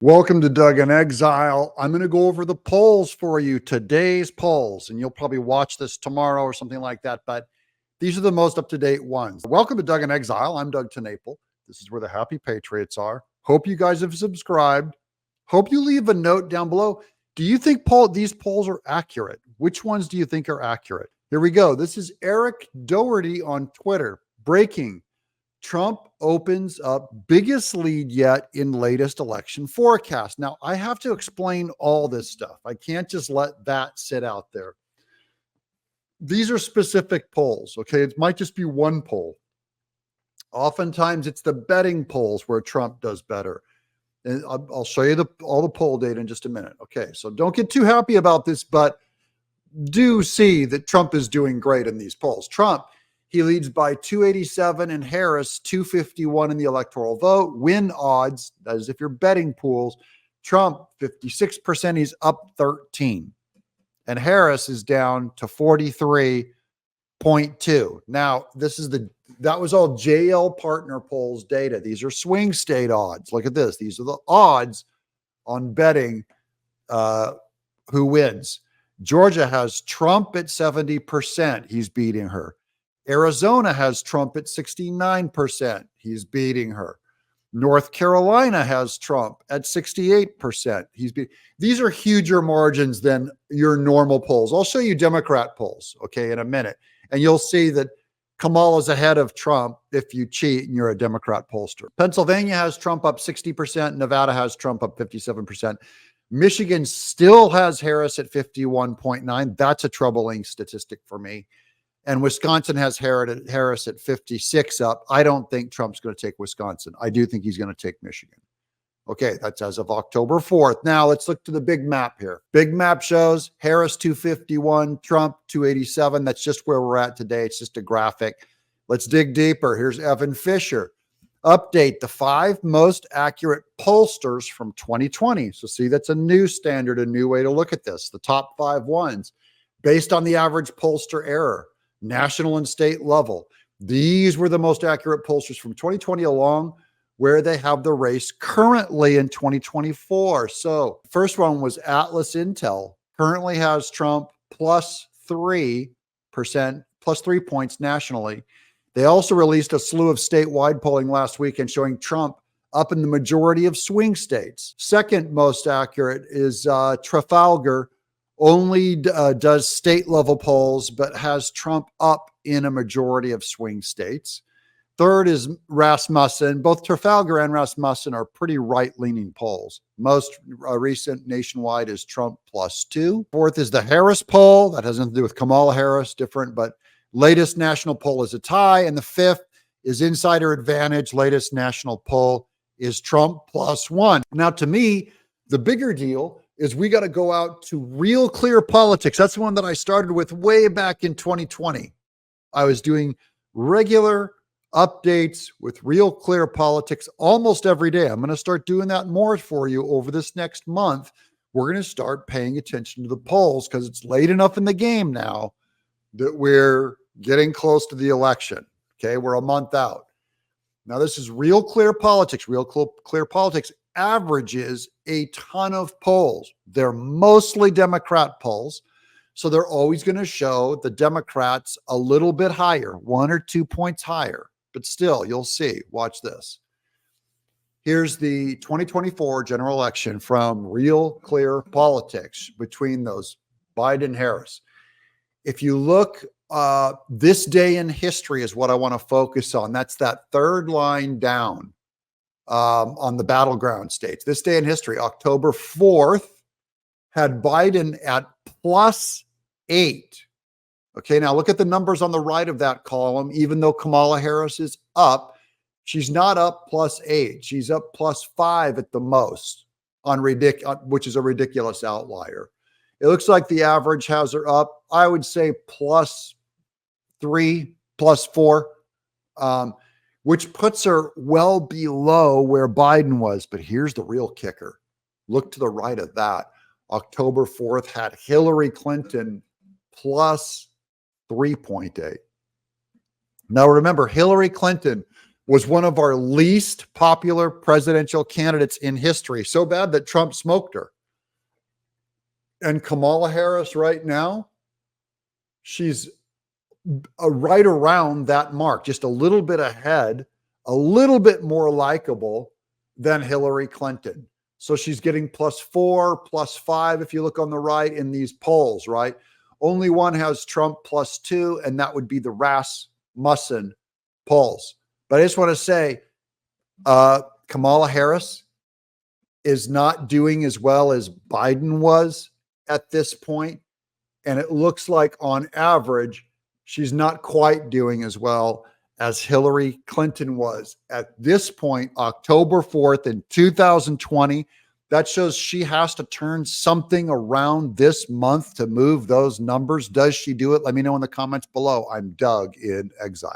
Welcome to Doug in Exile. I'm going to go over the polls for you, today's polls, and you'll probably watch this tomorrow or something like that, but these are the most up-to-date ones. Welcome to Doug in Exile. I'm Doug Tenaple. This is where the happy patriots are. Hope you guys have subscribed. Hope you leave a note down below. Do you think these polls are accurate? Which ones do you think are accurate? Here we go. This is Eric Doherty on Twitter. Breaking. Trump opens up biggest lead yet in latest election forecast. Now, I have to explain all this stuff. I can't just let that sit out there. These are specific polls, okay? It might just be one poll. Oftentimes, it's the betting polls where Trump does better. And I'll show you all the poll data in just a minute. Okay, so don't get too happy about this, but do see that Trump is doing great in these polls. Trump, he leads by 287 and Harris 251 in the electoral vote. Win odds, that is if you're betting pools, Trump 56%, he's up 13. And Harris is down to 43.2. Now, that was all JL partner polls data. These are swing state odds. Look at this. These are the odds on betting who wins. Georgia has Trump at 70%. He's beating her. Arizona has Trump at 69%. He's beating her. North Carolina has Trump at 68%. These are huger margins than your normal polls. I'll show you Democrat polls, okay, in a minute. And you'll see that Kamala's ahead of Trump if you cheat and you're a Democrat pollster. Pennsylvania has Trump up 60%. Nevada has Trump up 57%. Michigan still has Harris at 51.9. That's a troubling statistic for me. And Wisconsin has Harris at 56 up. I don't think Trump's going to take Wisconsin. I do think he's going to take Michigan. Okay, that's as of October 4th. Now let's look to the big map here. Big map shows Harris 251, Trump 287. That's just where we're at today. It's just a graphic. Let's dig deeper. Here's Evan Fisher. Update the 5 most accurate pollsters from 2020. So see, that's a new standard, a new way to look at this. The top 5 ones based on the average pollster error. National and state level. These were the most accurate pollsters from 2020 along where they have the race currently in 2024. So first one was Atlas Intel, currently has Trump plus 3%, plus 3 points nationally. They also released a slew of statewide polling last weekend showing Trump up in the majority of swing states. Second most accurate is Trafalgar, only does state level polls, but has Trump up in a majority of swing states. Third is Rasmussen. Both Trafalgar and Rasmussen are pretty right-leaning polls. Most recent nationwide is Trump plus 2. Fourth is the Harris poll. That has nothing to do with Kamala Harris, different, but latest national poll is a tie. And the fifth is Insider Advantage. Latest national poll is Trump plus 1. Now, to me, the bigger deal is we got to go out to Real Clear Politics. That's the one that I started with way back in 2020. I was doing regular updates with Real Clear Politics almost every day. I'm going to start doing that more for you over this next month. We're going to start paying attention to the polls because it's late enough in the game now that we're getting close to the election. Okay, we're a month out. Now, this is Real Clear Politics. Real Clear Politics averages a ton of polls. They're mostly Democrat polls. So they're always going to show the Democrats a little bit higher, 1 or 2 points higher. But still, you'll see. Watch this. Here's the 2024 general election from Real Clear Politics between those Biden and Harris. If you look, this day in history is what I want to focus on. That's that third line down. On the battleground states. This day in history, October 4th, had Biden at plus 8. Okay, now look at the numbers on the right of that column. Even though Kamala Harris is up, she's not up plus 8. She's up plus 5 at the most, which is a ridiculous outlier. It looks like the average has her up, I would say plus 3, plus 4. Which puts her well below where Biden was. But here's the real kicker. Look to the right of that. October 4th had Hillary Clinton plus 3.8. Now remember, Hillary Clinton was one of our least popular presidential candidates in history. So bad that Trump smoked her. And Kamala Harris right now, she's right around that mark, just a little bit ahead, a little bit more likable than Hillary Clinton. So she's getting +4, +5 if you look on the right in these polls, right? Only one has Trump +2, and that would be the Rasmussen polls. But I just want to say, Kamala Harris is not doing as well as Biden was at this point. And it looks like on average, she's not quite doing as well as Hillary Clinton was at this point, October 4th in 2020. That shows she has to turn something around this month to move those numbers. Does she do it? Let me know in the comments below. I'm Doug in Exile.